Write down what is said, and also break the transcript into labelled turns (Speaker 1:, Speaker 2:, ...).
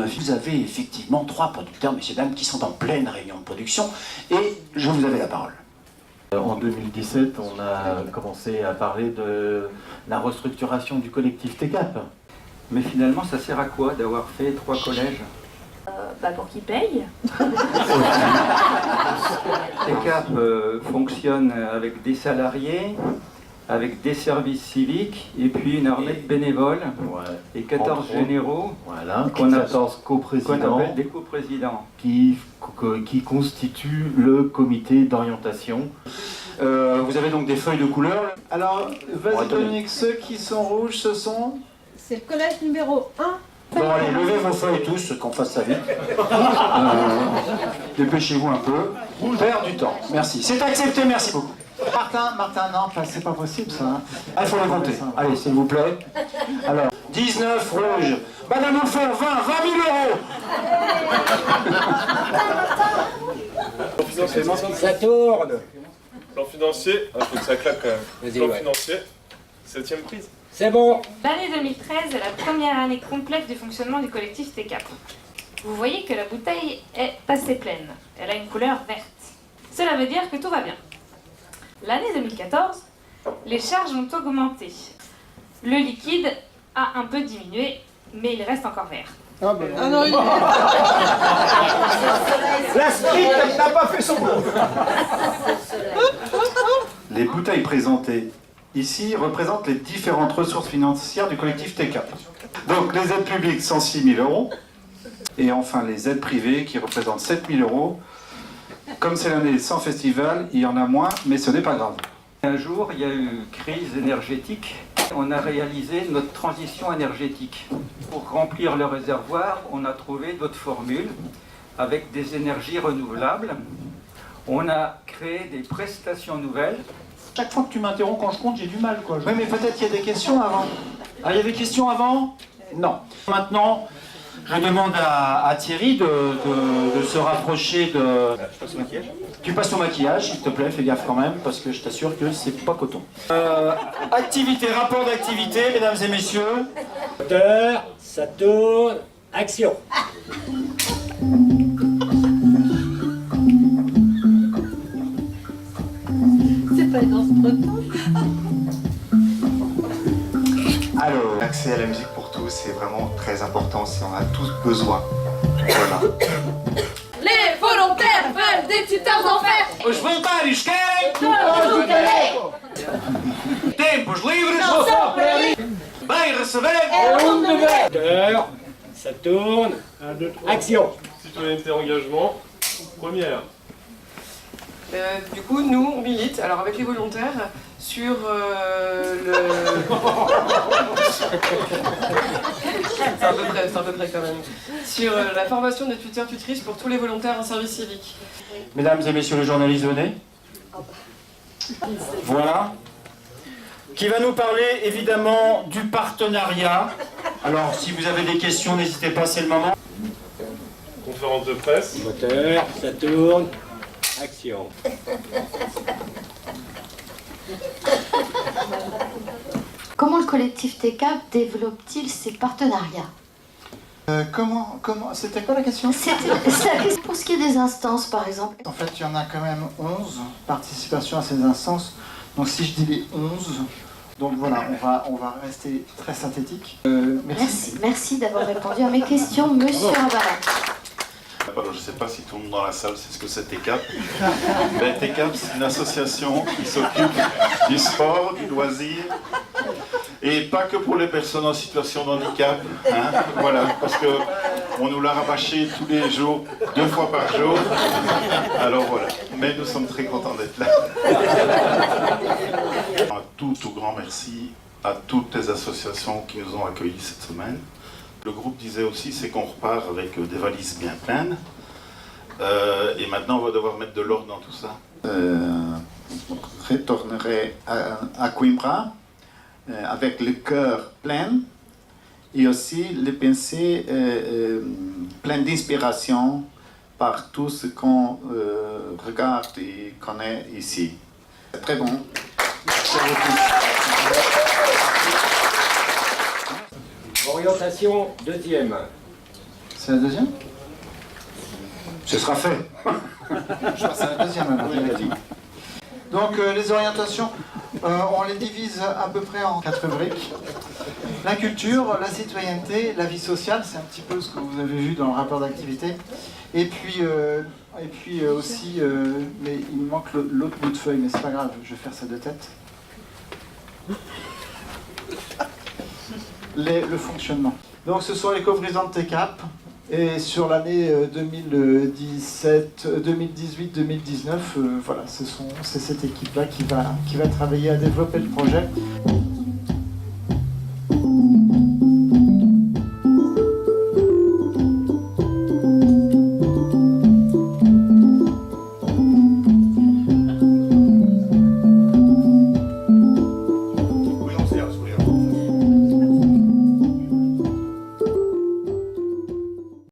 Speaker 1: 9. Vous avez effectivement 3 producteurs, messieurs, dames, qui sont en pleine réunion de production, et je vous avais la parole.
Speaker 2: En 2017, on a commencé à parler de la restructuration du collectif TECAP.
Speaker 3: Mais finalement, ça sert à quoi d'avoir fait 3 collèges?
Speaker 4: Pour qu'ils payent.
Speaker 3: TECAP fonctionne avec des salariés, avec des services civiques, et puis une armée de bénévoles, et 14 généraux,
Speaker 2: voilà,
Speaker 3: qu'on
Speaker 2: 14 coprésidents
Speaker 3: appelle des coprésidents.
Speaker 2: qui constituent le comité d'orientation.
Speaker 1: Vous avez donc des feuilles de couleur.
Speaker 5: Alors, vas-y Dominique, ceux qui sont rouges, ce sont...
Speaker 6: C'est le collège numéro 1.
Speaker 1: Bon, allez, levez vos feuilles tous, qu'on fasse ça vite. Dépêchez-vous un peu. On perd du temps. Merci. C'est accepté, merci beaucoup.
Speaker 5: Martin, non, c'est pas possible ça. Hein.
Speaker 1: Ah, il faut les compter. Allez, s'il vous plaît. Alors, 19 rouges. Madame Enfant, 20 000 euros.
Speaker 7: Ça tourne.
Speaker 8: Plan financier, faut que ça claque quand même. Plan financier, 7e prise.
Speaker 7: C'est bon.
Speaker 4: L'année 2013 est la première année complète du fonctionnement du collectif TECAP. Vous voyez que la bouteille est assez pleine. Elle a une couleur verte. Cela veut dire que tout va bien. L'année 2014, les charges ont augmenté. Le liquide a un peu diminué, mais il reste encore vert.
Speaker 6: Ah non, il
Speaker 5: La street, elle n'a pas fait son boulot.
Speaker 1: Les bouteilles présentées ici représentent les différentes ressources financières du collectif TECAP. Donc les aides publiques, 106 000 euros. Et enfin les aides privées qui représentent 7 000 euros. Comme c'est l'année sans festival, il y en a moins, mais ce n'est pas grave.
Speaker 3: Un jour, il y a eu crise énergétique. On a réalisé notre transition énergétique. Pour remplir le réservoir, on a trouvé d'autres formules avec des énergies renouvelables. On a créé des prestations nouvelles.
Speaker 5: Chaque fois que tu m'interromps quand je compte, j'ai du mal, quoi.
Speaker 1: Oui, mais peut-être qu'il y a des questions avant. Ah, il y a des questions avant? Non. Maintenant, je demande à Thierry de se rapprocher de...
Speaker 8: Je passe au maquillage.
Speaker 1: Tu passes au maquillage, s'il te plaît, fais gaffe quand même, parce que je t'assure que c'est pas coton. Activité, rapport d'activité, mesdames et messieurs.
Speaker 7: Moteur, ça tourne. Action.
Speaker 6: C'est pas dans ce breton.
Speaker 1: Alors,
Speaker 9: L'accès à la musique pour tous, c'est vraiment très important, on en a tous besoin. Voilà.
Speaker 4: Les volontaires veulent des tuteurs d'enfer.
Speaker 1: os voluntários querem
Speaker 4: Todos
Speaker 1: tempos livres, bem receber.
Speaker 7: Moteur, ça tourne. Action.
Speaker 8: Citoyenneté, engagement, première.
Speaker 10: Du coup, nous, on milite, alors avec les volontaires, sur le... c'est à peu près quand même. Sur la formation des tuteurs-tutrices pour tous les volontaires en service civique.
Speaker 1: Mesdames et messieurs les journalistes, venez. Voilà. Qui va nous parler évidemment du partenariat. Alors, si vous avez des questions, n'hésitez pas, c'est le moment.
Speaker 8: Conférence de presse.
Speaker 7: Moteur, ça tourne. Action.
Speaker 11: Comment le collectif TECAP développe-t-il ses partenariats?
Speaker 5: Comment, c'était quoi la question?
Speaker 11: Pour ce qui est des instances, par exemple.
Speaker 5: En fait, il y en a quand même 11 participations à ces instances. Donc si je dis les 11, donc voilà, on va rester très synthétique.
Speaker 11: Merci d'avoir répondu à mes questions, monsieur Abala.
Speaker 12: Alors, je ne sais pas si tout le monde dans la salle sait ce que c'est TECAP. Ben, TECAP, c'est une association qui s'occupe du sport, du loisir, et pas que pour les personnes en situation de handicap. Hein, voilà, parce qu'on nous l'a rabâché tous les jours, 2 fois par jour. Alors voilà, mais nous sommes très contents d'être là. Un tout grand merci à toutes les associations qui nous ont accueillis cette semaine. Le groupe disait aussi, c'est qu'on repart avec des valises bien pleines. Et maintenant, on va devoir mettre de l'ordre dans tout ça.
Speaker 5: Retournerai à Coimbra avec le cœur plein et aussi les pensées pleines d'inspiration par tout ce qu'on regarde et connaît ici. Très bon. Merci à vous tous.
Speaker 7: Orientation, deuxième.
Speaker 1: C'est la deuxième? Ce sera fait. Je passe à la deuxième alors. Donc les orientations, on les divise à peu près en 4 rubriques. La culture, la citoyenneté, la vie sociale, c'est un petit peu ce que vous avez vu dans le rapport d'activité. Et puis aussi, mais il me manque l'autre bout de feuille, mais c'est pas grave, je vais faire ça de tête. Le fonctionnement. Donc ce sont les co-présidents de TCAP. Et sur l'année 2018-2019, voilà, c'est cette équipe-là qui va travailler à développer le projet.